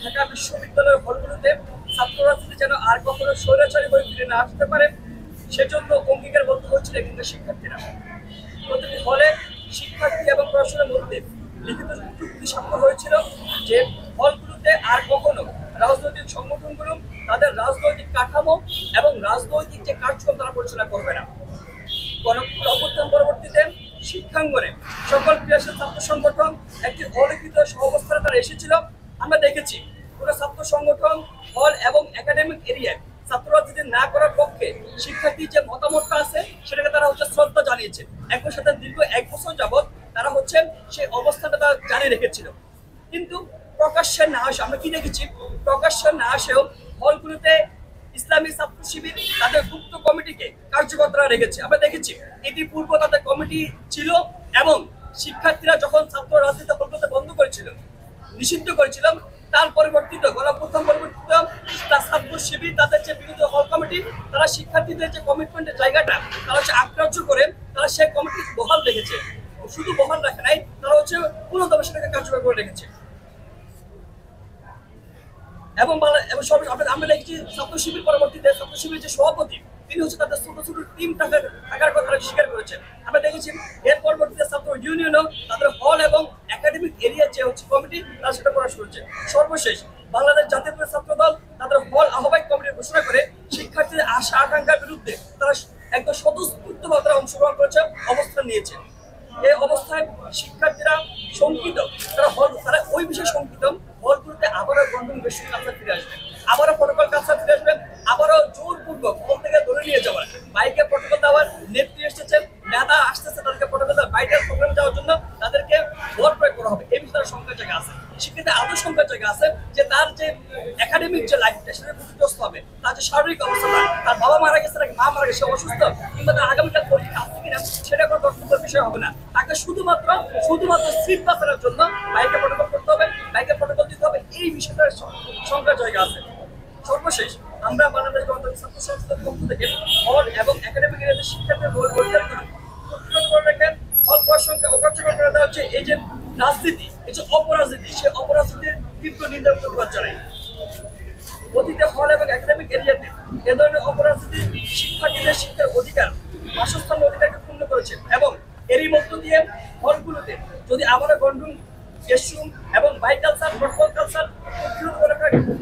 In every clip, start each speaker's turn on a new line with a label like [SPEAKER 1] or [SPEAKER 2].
[SPEAKER 1] ঢাকা বিশ্ববিদ্যালয়ের হলগুলোতে ছাত্ররা যেন আর কখনো স্বৈরাচারী হয়ে ফিরে না আসতে পারে সেজন্য অঙ্গীকারবদ্ধ হচ্ছিল এখানকার শিক্ষার্থীরা। প্রতিটি হলে শিক্ষার্থী এবং প্রশাসনের মধ্যে লিখিত চুক্তি স্বাক্ষর হয়েছিল যে হলগুলোতে আর কখনো রাজনৈতিক সংগঠনগুলো তাদের রাজনৈতিক কাঠামো এবং রাজনৈতিক যে কার্যক্রম তারা পরিচালনা করবে না। অভ্যুত্থান পরবর্তীতে শিক্ষাঙ্গনে সকল ক্রিয়াশীল ছাত্র সংগঠন একটি অলিখিত সহাবস্থানে তারা এসেছিল। আমরা দেখেছি কোনো ছাত্র সংগঠন হল এবং একাডেমিক এরিয়ায় ছাত্র রাজনীতি না করার পক্ষে শিক্ষার্থীর যে মতামতটা আছে সেটাকে তারা শ্রদ্ধা জানিয়েছে। একই সাথে দীর্ঘ 1 বছর যাবৎ তারা সেই অবস্থানটা তারা জারি রেখেছিল। কিন্তু প্রকাশ্যে না আসে আমরা কি দেখেছি, প্রকাশ্যে না আসেও হলগুলোতে ইসলামী ছাত্র শিবির তাদের গুপ্ত কমিটিকে কার্যকর তারা রেখেছে। আমরা দেখেছি ইতিপূর্ব তাদের কমিটি ছিল এবং শিক্ষার্থীরা যখন ছাত্র রাজনীতি হলগুলোতে বন্ধ করেছিল, নিষিদ্ধ করেছিল, তার পরিবর্তিত গণঅভ্যুত্থান পরিবর্তিত ছাত্র শিবির তাদের যে বিরোধী হল কমিটি তারা শিক্ষার্থীদের যে কমিটমেন্টের জায়গাটা তারা আগ্রাহ্য করে তারা সেই কমিটি বহাল রেখেছে। শুধু বহাল রাখে নাই, তারা পুরোদমে সেটাকে কার্যকর করে রেখেছে। এবং আমরা দেখছি ছাত্র শিবির পরবর্তীতে ছাত্র শিবির যে সভাপতি তিনি তাদের ছোট ছোট টিম থাকার কথা স্বীকার করেছেন। আমরা দেখেছি এর পরবর্তীতে ছাত্র ইউনিয়নও তাদের হল এবং একাডেমিক এরিয়া যে কমিটি তারা সেটা প্রকাশ করেছে। সর্বশেষ বাংলাদেশ জাতীয় ছাত্র দল তাদের হল আহ্বায়ক কমিটি ঘোষণা করে শিক্ষার্থীদের আশা আকাঙ্ক্ষার বিরুদ্ধে তারা একদম স্বতঃস্ফূর্তভাবে তারা অংশগ্রহণ করেছে, অবস্থান নিয়েছে। এই অবস্থায় শিক্ষার্থীরা শঙ্কিত, তারা ওই বিষয়ে শঙ্কিত হলগুলোতে আবারও গণতন্ত্র বেশি কালচার ফিরে আসবে, আবারও প্রটোকল কালচার ফিরে আসবে, আবারও জোরপূর্বক হল থেকে ধরে নিয়ে যাওয়ার, বাইকে প্রটোকল দেওয়ার, নেত্রী এসেছে, নেতা আসতেছে, তাদেরকে প্রটোকল দেওয়ার, বাইকের প্রোগ্রামে যাওয়ার জন্য তাদেরকে বল প্রয়োগ করা হবে। এই বিষয়ে সংখ্যার জায়গা আছে, শিক্ষিত আদৌ সংখ্যার জায়গা আছে যে তার যে একাডেমিক যে লাইফটা সেটা ক্ষতিগ্রস্ত হবে, তার যে শারীরিক অবস্থাটা, তার বাবা মারা গেছে নাকি মা মারা গেছে, অসুস্থ কিংবা তার আগামীকাল পরীক্ষা আসছে কিনা সেটা কোনো দর্শকের বিষয় হবে না। তাকে শুধুমাত্র সিট বাঁচানোর জন্য বাইকে প্রটোকল করতে হবে, বাইকে প্রটোকল দিতে হবে। এই বিষয়টার সংখ্যার জায়গা আছে। সর্বশেষ আমরা বাংলাদেশ গণতান্ত্রিক ছাত্র সংসদের পক্ষ থেকে হল এবং একাডেমিক এরিয়াতে শিক্ষার্থীদের প্রতিরোধ করে রাখেন। হল প্রসঙ্গে অকার্যকর করে দেওয়া হচ্ছে এই যে রাজনীতি, এই যে অপরাজনীতি, সে অপরাজনীতির তীব্র নিন্দা প্রতিবাদ জানাই। অতীতে হল এবং একাডেমিক এরিয়াতে এ ধরনের অপরাজনীতি শিক্ষার্থীদের শিক্ষার অধিকার, বাসস্থান অধিকারকে ক্ষুণ্ণ করেছে এবং এরই মধ্য দিয়ে হলগুলোতে যদি আবারও গন্ডুম গেস্টরুম এবং বাই কালচার, প্রটোকল কালচার,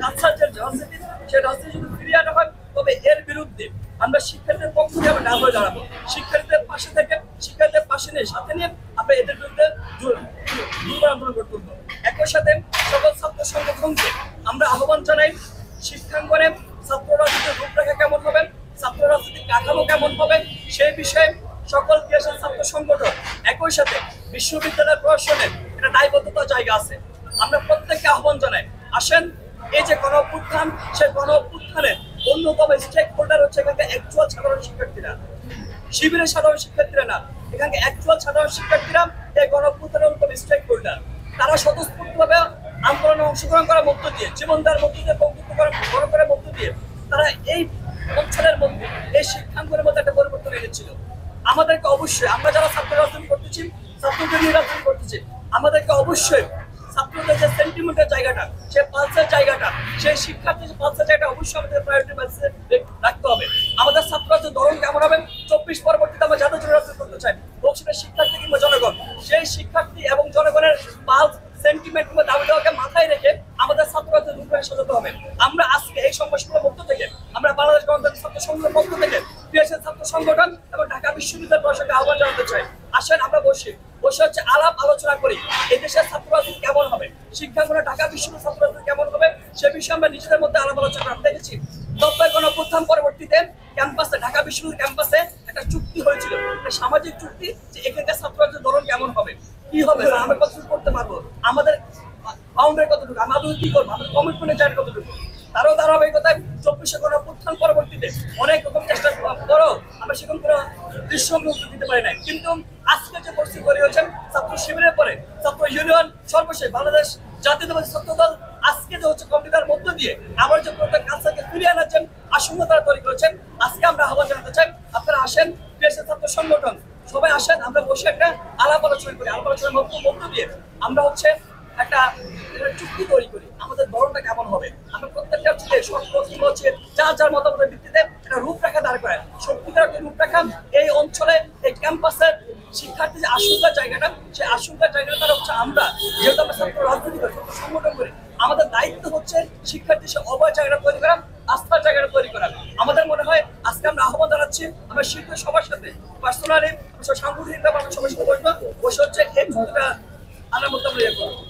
[SPEAKER 1] কালচার যে রাজনীতি সেই রাজনীতি যদি ফিরিয়ে আনা হয় তবে এর বিরুদ্ধে আমরা শিক্ষার্থীদের পক্ষ থেকে আমরা না হয়ে দাঁড়াবো। শিক্ষার্থীদের পাশে থেকে শিক্ষার্থীদের পাশে নিয়ে সাথে নিয়ে আমরা এদের বিরুদ্ধে দুর্বার আন্দোলন করতে হবে। একই সাথে সকল ছাত্র সংগঠনকে আমরা আহ্বান জানাই, শিক্ষাঙ্গনে ছাত্র রাজনীতির রূপরেখা কেমন হবে, ছাত্র রাজনীতির কাঠামো কেমন হবে সেই বিষয়ে সকল ক্রিয়াশীল ছাত্র সংগঠন একই সাথে বিশ্ববিদ্যালয়ের প্রশাসনের একটা দায়বদ্ধতার জায়গা আছে। আমরা প্রত্যেককে আহ্বান জানাই, আসেন এই যে গণঅভ্যুত্থান, সেই গণঅভ্যুত্থানের অন্যতম স্টেক হোল্ডার হচ্ছে এখানকার অ্যাকচুয়াল সাধারণ শিক্ষার্থীরা, শিবিরের সাধারণ শিক্ষার্থীরা না, এখানকার অ্যাকচুয়াল সাধারণ শিক্ষার্থীরা এই গণঅভ্যুত্থানের অন্যতম স্টেক হোল্ডার। তারা স্বতঃস্ফূর্তভাবে আন্দোলনে অংশগ্রহণ করার মধ্য দিয়ে, জীবন দেওয়ার মধ্য দিয়ে, বন্ধুত্ব করার মধ্য দিয়ে তারা এই অঞ্চলের মধ্যে, এই শিক্ষাঙ্গনের মধ্যে একটা পরিবর্তন এনেছিল। আমাদেরকে অবশ্যই, আমরা যারা ছাত্র রাজনীতি করতেছি, ছাত্রদের নিয়ে রাজনীতি করতেছি, আমাদেরকে অবশ্যই ছাত্রদের যে সেন্টিমেন্টের জায়গাটা, সেই পালসের জায়গাটা, সেই শিক্ষার্থীর যে পালসের জায়গাটা অবশ্যই আমাদের প্রায়োরিটি বেসিসে রাখতে হবে। আমাদের ছাত্রদের ধরন কেমন হবে, 24 পরবর্তীতে আমরা যাদের জন্য রাজনীতি করতে চাই, হোক সেটা শিক্ষার্থী কিংবা জনগণ, সেই শিক্ষার্থী এবং জনগণের পালস, সেন্টিমেন্ট কিংবা দাবি দেওয়াকে মাথায় রেখে আমাদের ছাত্রদের রূপরেখা সাজাতে হবে। আমরা আজকে এই সমস্যাগুলোর মধ্য থেকে আমরা বাংলাদেশ গণতান্ত্রিক ছাত্র সংঘের পক্ষ থেকে ক্রিয়াশীল ছাত্র সংগঠন এবং ঢাকা বিশ্ববিদ্যালয় প্রশাসনকে আহ্বান জানাতে চাই, আসেন আমরা বসে হচ্ছে আলাপ আলোচনা করি এই দেশের ছাত্র রাজনীতি কেমন হবে, শিক্ষাঙ্গনে ঢাকা বিশ্ববিদ্যালয় ছাত্র রাজনীতি কেমন হবে সে বিষয়ে আমরা নিজেদের মধ্যে আলাপ আলোচনা করতে দেখেছি। 90 গণঅভ্যুত্থান পরবর্তীতে ক্যাম্পাসে, ঢাকা বিশ্ববিদ্যালয় ক্যাম্পাসে একটা চুক্তি হয়েছিল, একটা সামাজিক চুক্তি যে এখানকার ছাত্র রাজনীতির ধরন কেমন হবে, কি হবে, আমরা কতটুকু করতে পারবো, আমাদের বাউন্ডারি কতটুকু, আমাদের কি করবো, আমাদের কমিটমেন্টের জায়গা কতটুকু। তারও ধারাবাহিকতায় 24 গণঅভ্যুত্থান পরবর্তীতে অনেক রকম চেষ্টা করেও আমরা সেরকম কোনো দৃশ্যগ্রহণ দিতে পারি নাই। কিন্তু আজকে যে পরিস্থিতি তৈরি হয়েছে ছাত্র শিবিরের পরে ছাত্র ইউনিয়ন, সর্বশেষ বাংলাদেশ জাতীয়তাবাদী ছাত্র দল আজকে যে কমিটির মধ্য দিয়ে আবার যে প্রত্যেক কালচারকে ফিরিয়ে আনাচ্ছেন আশঙ্কা তারা তৈরি করেছেন। আজকে আমরা আহ্বান জানাতে চাই, আপনারা আসেন, ক্রিয়াশীল ছাত্র সংগঠন সবাই আসেন, আমরা বসে একটা আলাপ আলোচনা করি, আলাপ আলোচনার মধ্য দিয়ে আমরা একটা চুক্তি তৈরি করি, আমাদের ধরনটা কেমন যার যার মতামতের ভিত্তিতে একটা রূপরেখা দাঁড় করে, সত্যিকার একটা রূপরেখা এই অঞ্চলে এই ক্যাম্পাসের শিক্ষার্থী যে আশঙ্কার জায়গাটা, সেই আশঙ্কার জায়গাটা তারা হচ্ছে আমরা, যেহেতু আমরা ছাত্র রাজনীতি করি, ছাত্র সংগঠন করি, আমাদের দায়িত্ব হচ্ছে শিক্ষার্থী সে অভয় জায়গাটা তৈরি করা, আস্থার জায়গাটা তৈরি করা। আমাদের মনে হয় আজকে আমরা আহ্বান জানাচ্ছি, আমরা শিক্ষক সবার সাথে পার্সোনালি সাংগঠনিকভাবে আমরা সবার সাথে বসবো, বসে হচ্ছে এই মুহূর্তটা আনার মতো আমরা ইয়ে করবো।